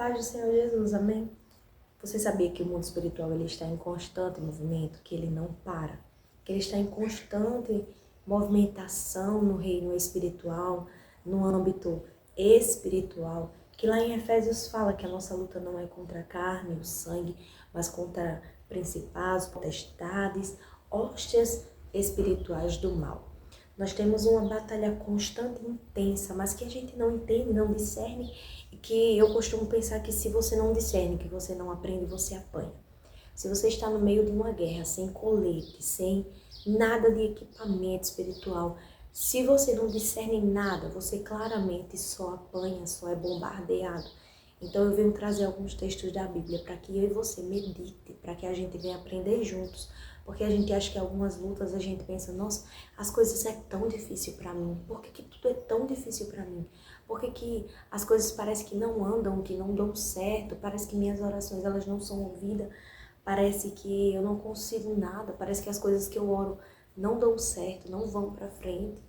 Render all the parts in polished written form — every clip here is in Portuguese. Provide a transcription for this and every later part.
Paz do Senhor Jesus, amém? Você sabia que o mundo espiritual ele está em constante movimento, que ele não para, que ele está em constante movimentação no reino espiritual, no âmbito espiritual, que lá em Efésios fala que a nossa luta não é contra a carne, o sangue, mas contra principados, potestades, hóstias espirituais do mal. Nós temos uma batalha constante e intensa, mas que a gente não entende, não discerne, e que eu costumo pensar que se você não discerne, que você não aprende, você apanha. Se você está no meio de uma guerra, sem colete, sem nada de equipamento espiritual, se você não discerne nada, você claramente só apanha, só é bombardeado. Então eu venho trazer alguns textos da Bíblia para que eu e você medite, para que a gente venha aprender juntos. Porque a gente acha que algumas lutas a gente pensa, nossa, as coisas é tão difícil para mim. Por que tudo é tão difícil para mim? Por que as coisas parecem que não andam, que não dão certo? Parece que minhas orações elas não são ouvidas. Parece que eu não consigo nada. Parece que as coisas que eu oro não dão certo, não vão para frente.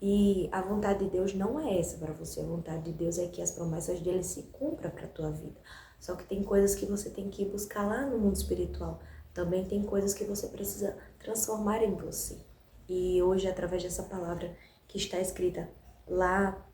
E a vontade de Deus não é essa para você. A vontade de Deus é que as promessas dele se cumpram para a tua vida. Só que tem coisas que você tem que ir buscar lá no mundo espiritual. Também tem coisas que você precisa transformar em você. E hoje, através dessa palavra que está escrita lá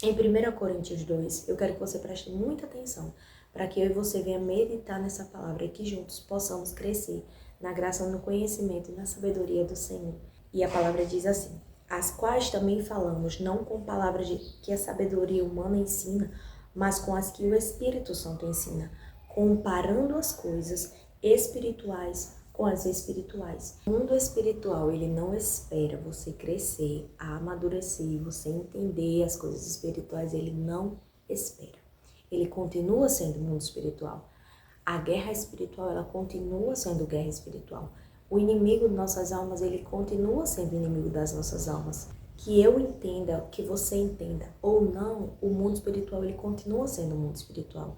em 1 Coríntios 2, eu quero que você preste muita atenção para que eu e você venha meditar nessa palavra e que juntos possamos crescer na graça, no conhecimento e na sabedoria do Senhor. E a palavra diz assim: as quais também falamos, não com palavras que a sabedoria humana ensina, mas com as que o Espírito Santo ensina, comparando as coisas espirituais com as espirituais. O mundo espiritual, ele não espera você crescer, amadurecer, você entender as coisas espirituais, ele não espera. Ele continua sendo mundo espiritual. A guerra espiritual, ela continua sendo guerra espiritual. O inimigo de nossas almas, ele continua sendo inimigo das nossas almas. Que eu entenda, que você entenda ou não, o mundo espiritual, ele continua sendo o mundo espiritual.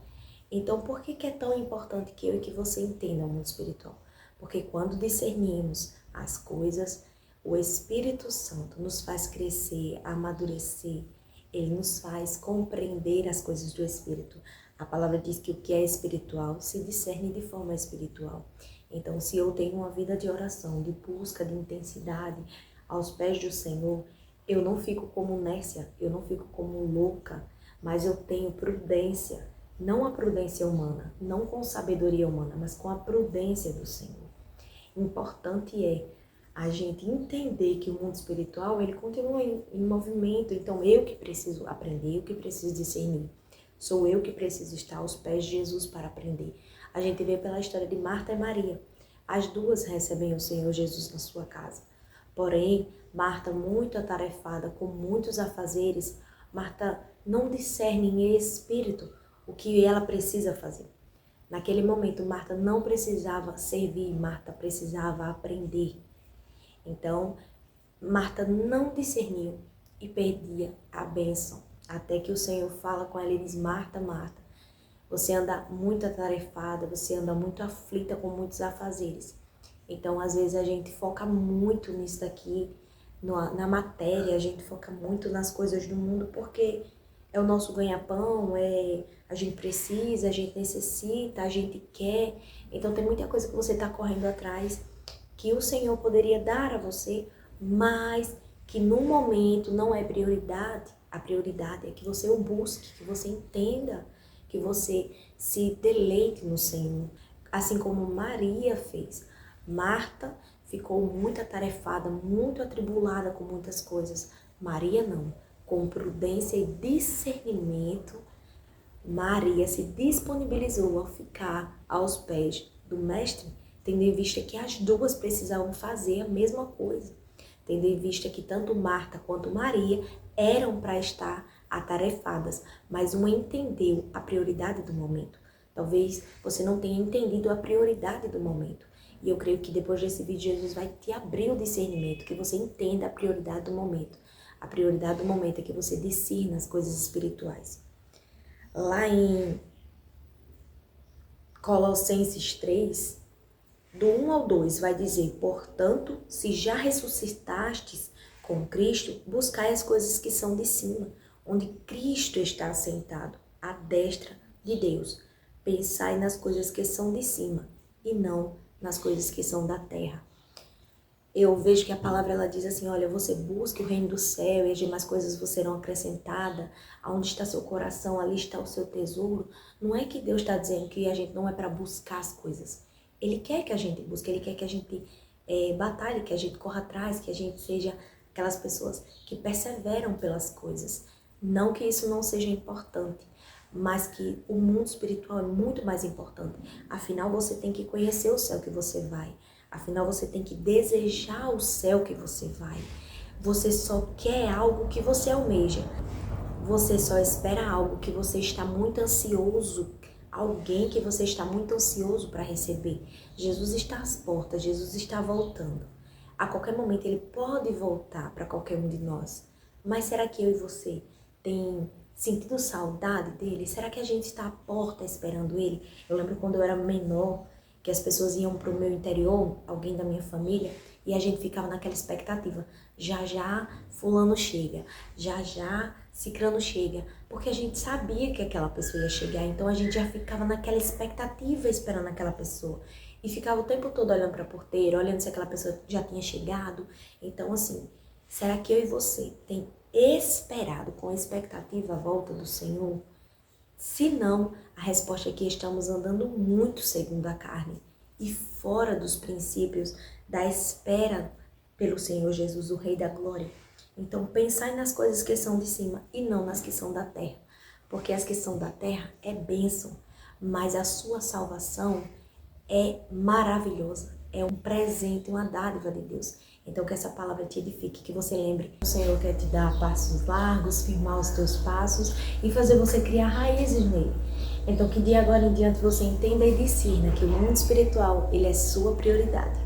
Então, por que é tão importante que eu e que você entenda o mundo espiritual? Porque quando discernimos as coisas, o Espírito Santo nos faz crescer, amadurecer, ele nos faz compreender as coisas do Espírito. A palavra diz que o que é espiritual se discerne de forma espiritual. Então, se eu tenho uma vida de oração, de busca, de intensidade aos pés do Senhor, eu não fico como nécia, eu não fico como louca, mas eu tenho prudência. Não a prudência humana, não com sabedoria humana, mas com a prudência do Senhor. Importante é a gente entender que o mundo espiritual, ele continua em movimento. Então, eu que preciso aprender, eu que preciso discernir. Sou eu que preciso estar aos pés de Jesus para aprender. A gente vê pela história de Marta e Maria. As duas recebem o Senhor Jesus na sua casa. Porém, Marta, muito atarefada, com muitos afazeres, Marta não discerne em espírito o que ela precisa fazer. Naquele momento, Marta não precisava servir, Marta precisava aprender. Então, Marta não discerniu e perdia a bênção. Até que o Senhor fala com ela e diz: Marta, Marta, você anda muito atarefada, você anda muito aflita com muitos afazeres. Então, às vezes, a gente foca muito nisso daqui, na matéria, a gente foca muito nas coisas do mundo, porque é o nosso ganha-pão, a gente precisa, a gente necessita, a gente quer. Então, tem muita coisa que você está correndo atrás, que o Senhor poderia dar a você, mas que no momento não é prioridade. A prioridade é que você o busque, que você entenda, que você se deleite no Senhor. Assim como Maria fez. Marta ficou muito atarefada, muito atribulada com muitas coisas. Maria não. Com prudência e discernimento, Maria se disponibilizou a ficar aos pés do Mestre, tendo em vista que as duas precisavam fazer a mesma coisa. Tendo em vista que tanto Marta quanto Maria eram para estar atarefadas, mas uma entendeu a prioridade do momento. Talvez você não tenha entendido a prioridade do momento. E eu creio que depois desse vídeo, Jesus vai te abrir o discernimento, que você entenda a prioridade do momento. A prioridade do momento é que você discirna as coisas espirituais. Lá em Colossenses 3, do 1 ao 2, vai dizer: portanto, se já ressuscitastes com Cristo, buscai as coisas que são de cima, onde Cristo está assentado, à destra de Deus. Pensai nas coisas que são de cima e não nas coisas que são da terra. Eu vejo que a palavra ela diz assim, olha, você busca o reino do céu e as demais coisas vos serão acrescentadas. Aonde está seu coração, ali está o seu tesouro. Não é que Deus está dizendo que a gente não é para buscar as coisas. Ele quer que a gente busque, Ele quer que a gente batalhe, que a gente corra atrás, que a gente seja aquelas pessoas que perseveram pelas coisas. Não que isso não seja importante, mas que o mundo espiritual é muito mais importante. Afinal, você tem que conhecer o céu que você vai. Afinal, você tem que desejar o céu que você vai. Você só quer algo que você almeja. Você só espera algo que você está muito ansioso. Alguém que você está muito ansioso para receber. Jesus está às portas, Jesus está voltando. A qualquer momento ele pode voltar para qualquer um de nós. Mas será que eu e você tem sentido saudade dele? Será que a gente está à porta esperando ele? Eu lembro quando eu era menor, que as pessoas iam para o meu interior, alguém da minha família, e a gente ficava naquela expectativa. Já já fulano chega, já já cicrano chega, porque a gente sabia que aquela pessoa ia chegar, então a gente já ficava naquela expectativa esperando aquela pessoa. E ficava o tempo todo olhando para a porteira, olhando se aquela pessoa já tinha chegado. Então assim, será que eu e você tem esperado com expectativa a volta do Senhor? Se não, a resposta é que estamos andando muito segundo a carne e fora dos princípios da espera pelo Senhor Jesus, o Rei da Glória. Então, pensai nas coisas que são de cima e não nas que são da terra, porque as que são da terra é bênção, mas a sua salvação é maravilhosa, é um presente, uma dádiva de Deus. Então que essa palavra te edifique, que você lembre que o Senhor quer te dar passos largos, firmar os teus passos e fazer você criar raízes nele. Então que de agora em diante você entenda e discirna que o mundo espiritual, ele é sua prioridade.